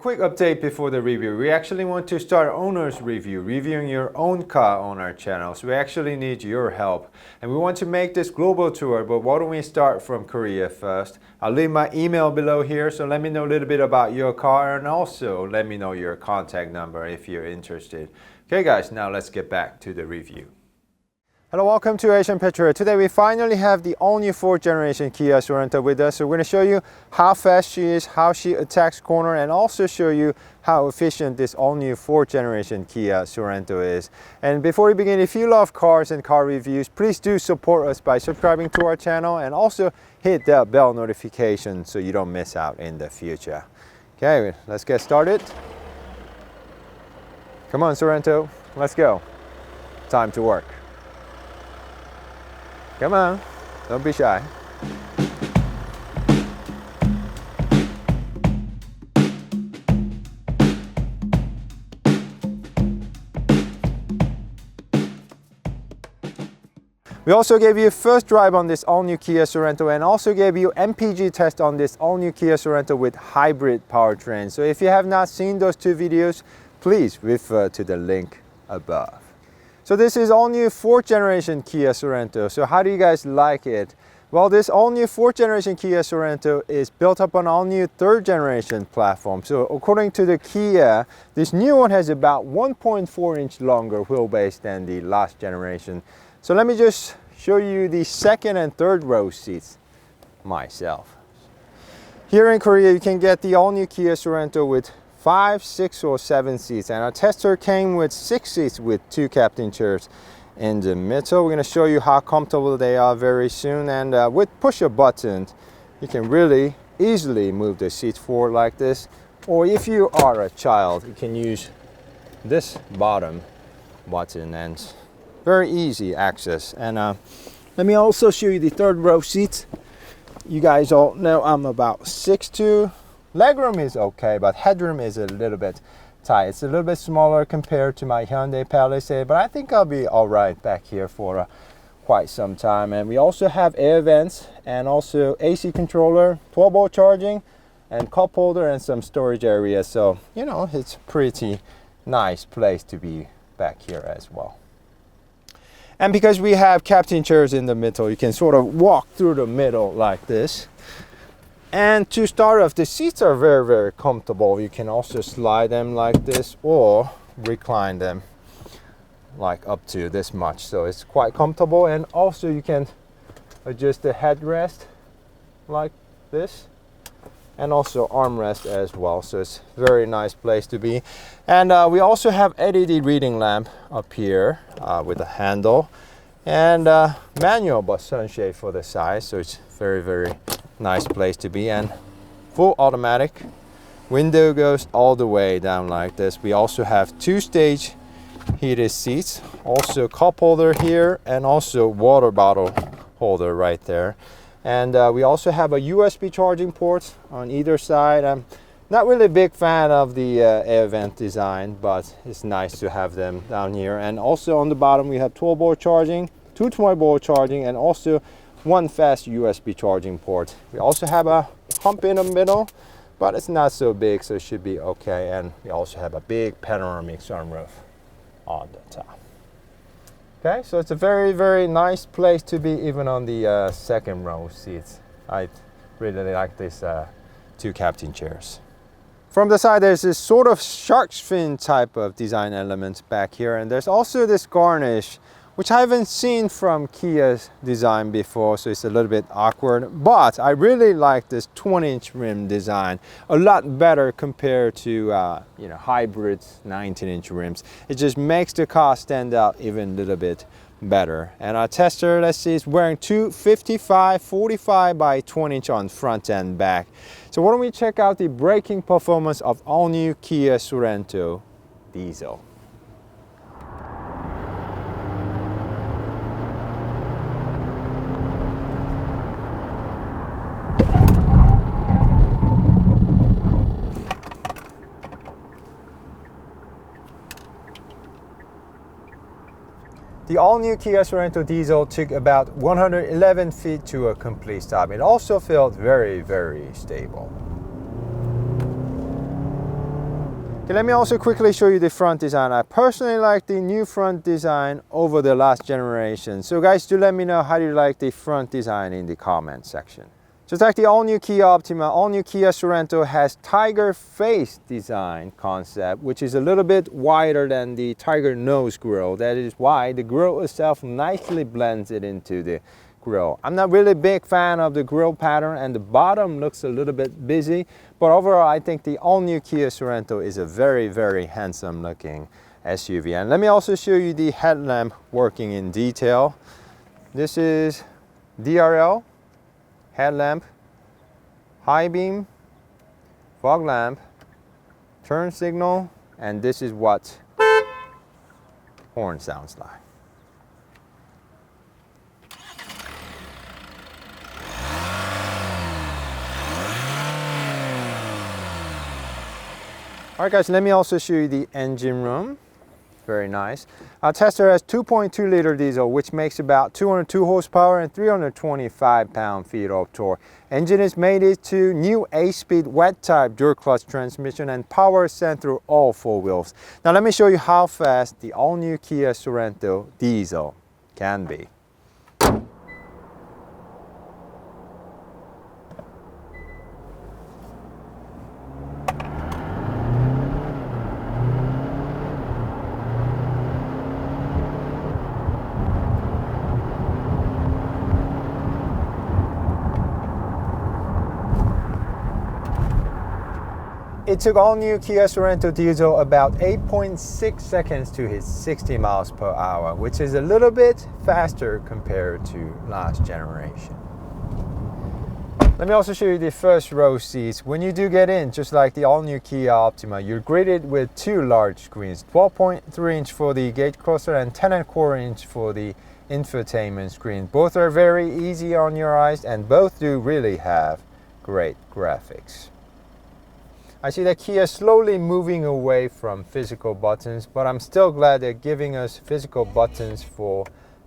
quick update before the review. We actually want to start owner's review, reviewing your own car on our channel. So we actually need your help. And we want to make this global tour, but why don't we start from Korea first? I'll leave my email below here, so let me know a little bit about your car and also let me know your contact number if you're interested. Okay guys, now let's get back to the review. Hello, welcome to Asian Petrol. Today we finally have the all-new 4th generation Kia Sorento with us. So we're going to show you how fast she is, how she attacks corner, and also show you how efficient this all-new 4th generation Kia Sorento is. And before we begin, if you love cars and car reviews, please do support us by subscribing to our channel and also hit that bell notification so you don't miss out in the future. Okay, let's get started. Come on, Sorento, let's go. Time to work. Come on, don't be shy. We also gave you a first drive on this all-new Kia Sorento and also gave you MPG test on this all-new Kia Sorento with hybrid powertrain. So if you have not seen those two videos, please refer to the link above. So this is all new 4th generation Kia Sorento. So how do you guys like it? Well, this all new 4th generation Kia Sorento is built up on all new 3rd generation platform. So according to the Kia, this new one has about 1.4 inch longer wheelbase than the last generation. So let me just show you the 2nd and 3rd row seats myself. Here in Korea, you can get the all new Kia Sorento with 5, 6 or 7 seats, and our tester came with 6 seats with 2 captain chairs in the middle. We're going to show you how comfortable they are very soon, and with push a button you can really easily move the seats forward like this, or if you are a child you can use this bottom button and very easy access. And let me also show you the 3rd row seats. You guys all know I'm about 6'2". Legroom is okay, but headroom is a little bit tight. It's a little bit smaller compared to my Hyundai Palisade, but I think I'll be all right back here for quite some time. And we also have air vents and also AC controller, 12-volt charging, and cup holder and some storage area. So, you know, it's a pretty nice place to be back here as well. And because we have captain chairs in the middle, you can sort of walk through the middle like this. And to start off, the seats are very comfortable. You can also slide them like this or recline them like up to this much. So it's quite comfortable, and also you can adjust the headrest like this and also armrest as well. So it's a very nice place to be. And we also have LED reading lamp up here with a handle and manual but sunshade for the side. So it's very nice place to be, and full automatic. Window goes all the way down like this. We also have 2-stage heated seats, also cup holder here, and also water bottle holder right there. And we also have a USB charging port on either side. I'm not really a big fan of the air vent design, but it's nice to have them down here. And also on the bottom we have 12-volt charging, 2 12-volt charging, and also 1 fast USB charging port. We also have a hump in the middle, but it's not so big, so it should be okay. And we also have a big panoramic sunroof on the top. Okay, so it's a very nice place to be, even on the 2nd row seats. I really like these 2 captain chairs. From the side, there's this sort of shark's fin type of design element back here, and there's also this garnish, which I haven't seen from Kia's design before, so it's a little bit awkward. But I really like this 20-inch rim design, a lot better compared to you know, hybrid 19-inch rims. It just makes the car stand out even a little bit better. And our tester, let's see, is wearing two 45 by 20-inch on front and back. So why don't we check out the braking performance of all-new Kia Sorento diesel. The all-new Kia Sorento diesel took about 111 feet to a complete stop. It also felt very stable. Okay, let me also quickly show you the front design. I personally like the new front design over the last generation. So guys, do let me know how you like the front design in the comment section. Just like the all-new Kia Optima, all-new Kia Sorento has tiger face design concept, which is a little bit wider than the tiger nose grille. That is why the grille itself nicely blends it into the grille. I'm not really a big fan of the grille pattern, and the bottom looks a little bit busy, but overall I think the all-new Kia Sorento is a very, very handsome looking SUV. And let me also show you the headlamp working in detail. This is DRL headlamp, high beam, fog lamp, turn signal, and this is what horn sounds like. Alright guys, let me also show you the engine room. Very nice. Our Tester has 2.2 liter diesel, which makes about 202 horsepower and 325 pound-feet of torque. Engine is mated to new 8-speed wet type dual clutch transmission and power sent through all 4 wheels. Now let me show you how fast the all-new Kia Sorento diesel can be. It took all new Kia Sorento diesel about 8.6 seconds to hit 60 miles per hour, which is a little bit faster compared to last generation. Let me also show you the first row seats. When you do get in, just like the all new Kia Optima, you're greeted with 2 large screens, 12.3 inch for the gauge cluster and 10.25 inch for the infotainment screen. Both are very easy on your eyes and both do really have great graphics. I see that Kia is slowly moving away from physical buttons, but I'm still glad they're giving us physical buttons for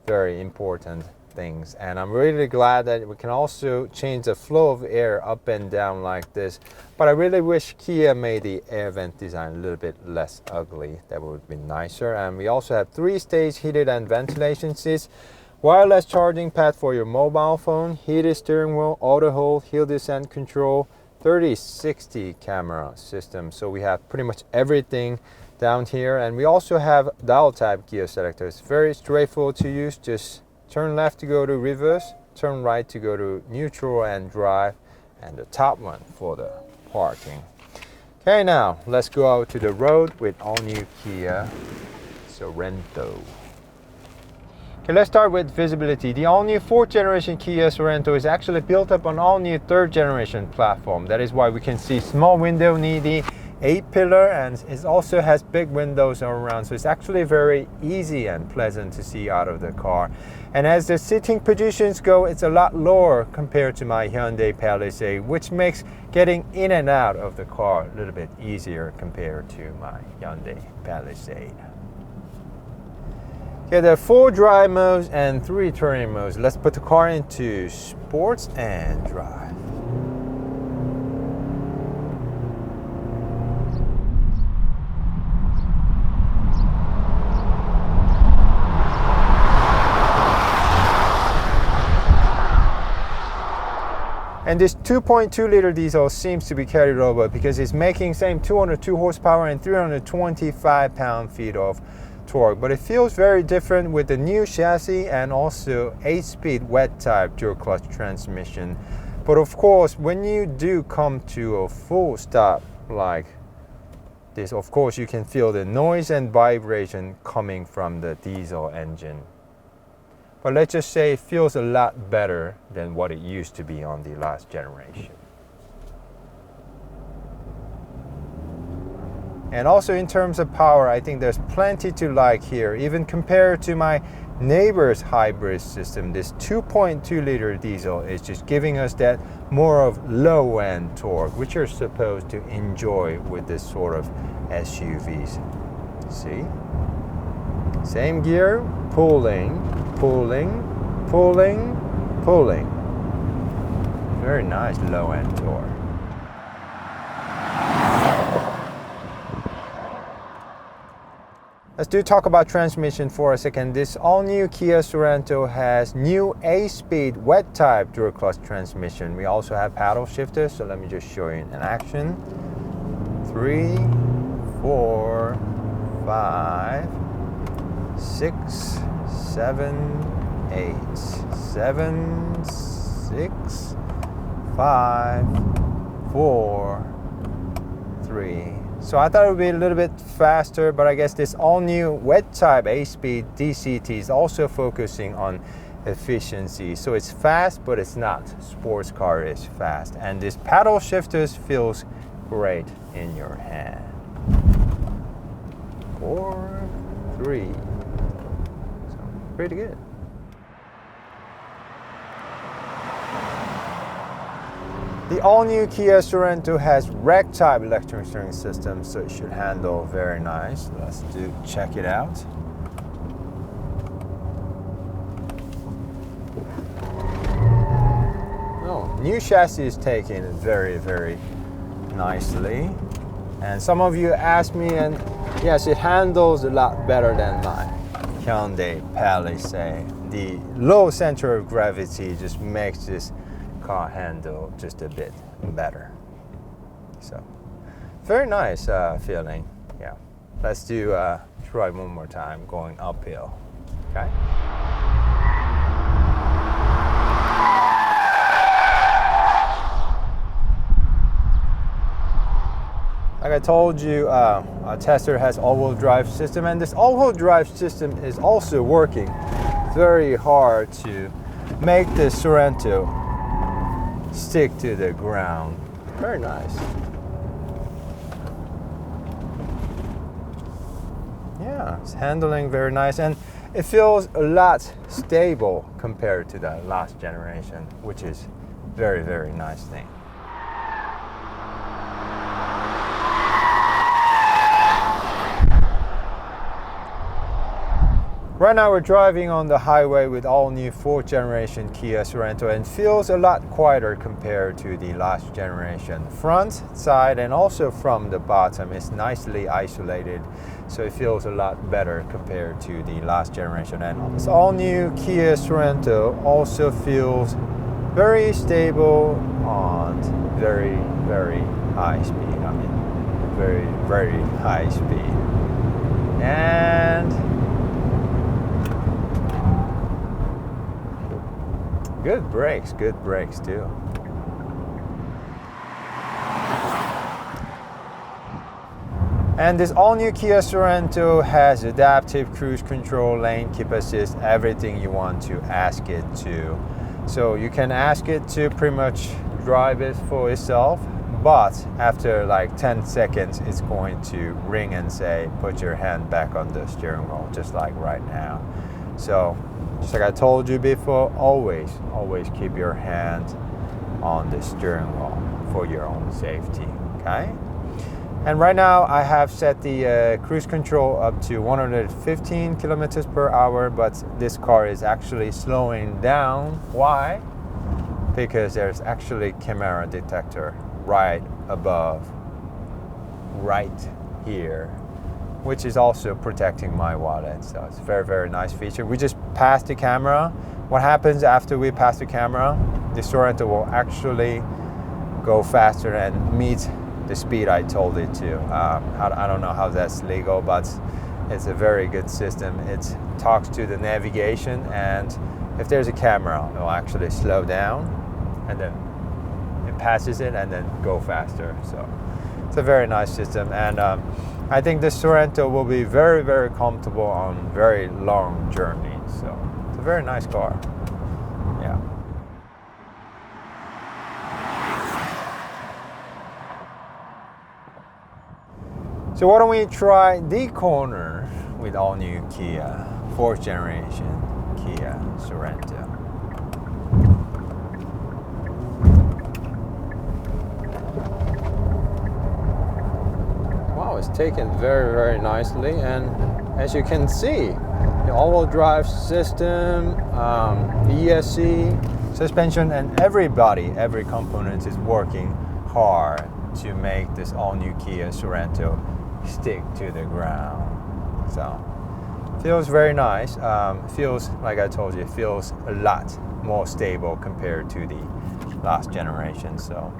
very important things. And I'm really glad that we can also change the flow of air up and down like this. But I really wish Kia made the air vent design a little bit less ugly. That would be nicer. And we also have 3-stage heated and ventilation seats, wireless charging pad for your mobile phone, heated steering wheel, auto hold, hill descent control, 30/60 camera system. So we have pretty much everything down here, and we also have dial type gear selectors. Very straightforward to use. Just turn left to go to reverse, turn right to go to neutral and drive, and the top one for the parking. Okay, now let's go out to the road with all new Kia Sorento. Okay, let's start with visibility. The all-new 4th generation Kia Sorento is actually built up on all-new 3rd generation platform. That is why we can see small window near the 8-pillar, and it also has big windows all around. So it's actually very easy and pleasant to see out of the car. And as the sitting positions go, it's a lot lower compared to my Hyundai Palisade, which makes getting in and out of the car a little bit easier compared to my Hyundai Palisade. Okay, there are 4 drive modes and 3 touring modes. Let's put the car into sports and drive. And this 2.2 liter diesel seems to be carried over because it's making same 202 horsepower and 325 pound-feet of torque, but it feels very different with the new chassis and also 8-speed wet type dual clutch transmission. But of course, when you do come to a full stop like this, of course you can feel the noise and vibration coming from the diesel engine. But let's just say it feels a lot better than what it used to be on the last generation. And also in terms of power, I think there's plenty to like here. Even compared to my neighbor's hybrid system, this 2.2 liter diesel is just giving us that more of low-end torque, which you're supposed to enjoy with this sort of SUVs. See? Same gear, pulling, pulling, pulling, pulling. Very nice low-end torque. Let's talk about transmission for a second. This all-new Kia Sorento has new 8-speed wet type dual clutch transmission. We also have paddle shifters, so let me just show you in action. 3, 4, 5, 6, 7, 8, 7, 6, 5, 4, 3. So I thought it would be a little bit faster, but I guess this all-new wet type 8-speed DCT is also focusing on efficiency. So it's fast, but it's not sports car is fast. And this paddle shifters feels great in your hand. 4, 3. So pretty good. The all-new Kia Sorento has REC-type electric steering system, so it should handle very nice. Let's check it out. Oh, new chassis is taken very, very nicely. And some of you asked me, and yes, it handles a lot better than my Hyundai Palisade. The low center of gravity just makes this car handle just a bit better. So very nice feeling. Yeah, let's try one more time going uphill. Okay. Like I told you, our tester has all-wheel drive system, and this all-wheel drive system is also working very hard to make the Sorento stick to the ground. Very nice. Yeah, it's handling very nice, and it feels a lot stable compared to the last generation, which is very, very nice thing. Right now we're driving on the highway with all new 4th generation Kia Sorento, and feels a lot quieter compared to the last generation. Front, side, and also from the bottom is nicely isolated, so it feels a lot better compared to the last generation. And this all new Kia Sorento also feels very stable on very, very high speed. I mean, very, very high speed. And good brakes too. And this all-new Kia Sorento has adaptive cruise control, lane keep assist, everything you want to ask it to. So you can ask it to pretty much drive it for itself, but after like 10 seconds it's going to ring and say put your hand back on the steering wheel, just like right now. So just like I told you before, always keep your hand on the steering wheel for your own safety, okay? And right now I have set the cruise control up to 115 kilometers per hour, but this car is actually slowing down. Why? Because there's actually camera detector right above, right here, which is also protecting my wallet. So it's a very, very nice feature. We just passed the camera. What happens after we pass the camera? The Sorento will actually go faster and meet the speed I told it to. I don't know how that's legal, but it's a very good system. It talks to the navigation, and if there's a camera, it will actually slow down, and then it passes it and then go faster. So it's a very nice system, and I think this Sorento will be very, very comfortable on very long journeys. So it's a very nice car. Yeah. So why don't we try the corner with all new Kia, 4th generation Kia Sorento. Wow, it's taken very, very nicely, and as you can see, the all-wheel drive system, the ESC, suspension, and every component is working hard to make this all-new Kia Sorento stick to the ground. So feels very nice. Feels, like I told you, it feels a lot more stable compared to the last generation. So,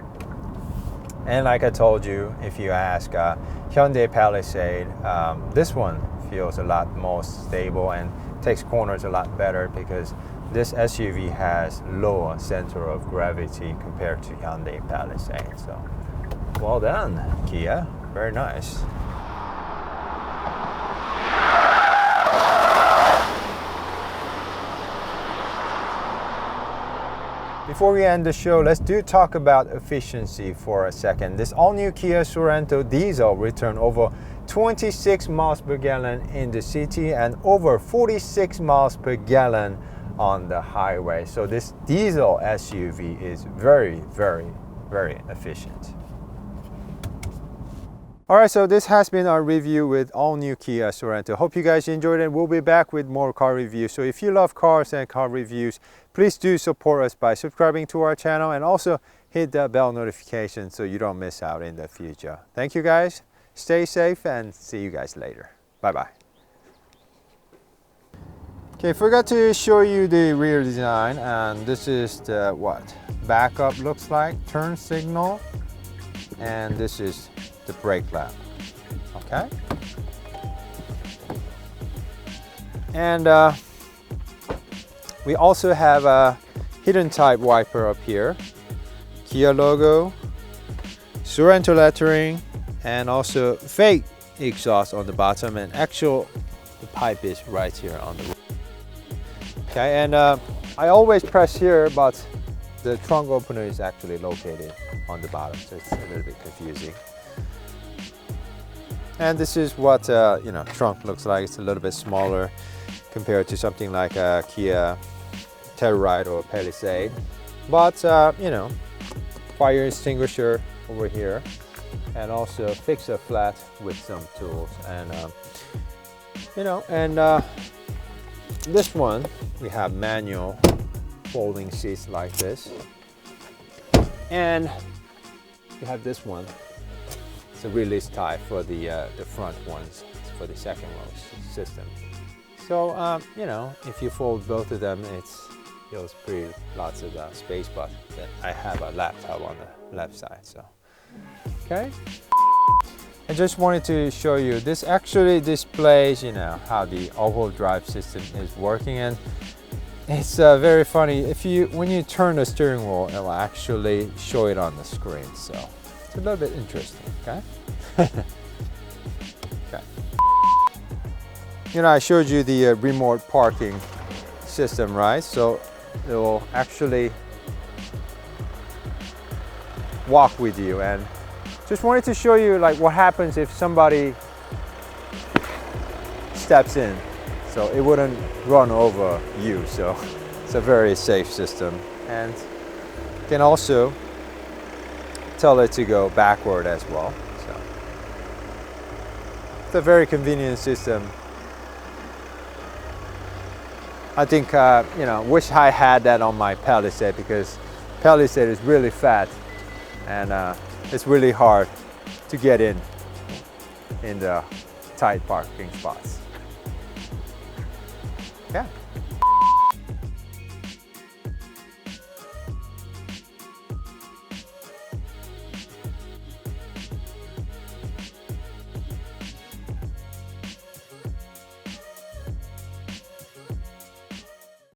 and like I told you, if you ask Hyundai Palisade, this one feels a lot more stable and takes corners a lot better because this SUV has lower center of gravity compared to Hyundai Palisade. So, well done, Kia. Very nice. Before we end the show, let's talk about efficiency for a second. This all-new Kia Sorento diesel returned over 26 miles per gallon in the city and over 46 miles per gallon on the highway. So this diesel SUV is very, very, very efficient. Alright, so this has been our review with all-new Kia Sorento. Hope you guys enjoyed it. We'll be back with more car reviews. So if you love cars and car reviews, please do support us by subscribing to our channel and also hit that bell notification so you don't miss out in the future. Thank you guys. Stay safe and see you guys later. Bye-bye. Okay, forgot to show you the rear design, and this is the what backup looks like, turn signal, and this is the brake lamp. Okay, and we also have a hidden type wiper up here, Kia logo, Sorento lettering, and also fake exhaust on the bottom, and the pipe is right here on the roof. Okay, and I always press here, but the trunk opener is actually located on the bottom, so it's a little bit confusing. And this is what trunk looks like. It's a little bit smaller compared to something like a Kia Telluride or Palisade, but fire extinguisher over here, and also fix a flat with some tools, and this one we have manual folding seats like this, and we have this one. It's a release type for the front ones, it's for the second row system. So if you fold both of them, it feels pretty lots of space, but then I have a laptop on the left side. So okay, I just wanted to show you, this actually displays how the all-wheel drive system is working, and it's very funny. When you turn the steering wheel, it will actually show it on the screen. So it's a little bit interesting. Okay. Okay. I showed you the remote parking system, right? So it will actually walk with you, and just wanted to show you like what happens if somebody steps in, so it wouldn't run over you. So it's a very safe system, and you can also tell it to go backward as well. So it's a very convenient system. I think wish I had that on my Palisade, because Palisade is really fat, and it's really hard to get in the tight parking spots. Yeah.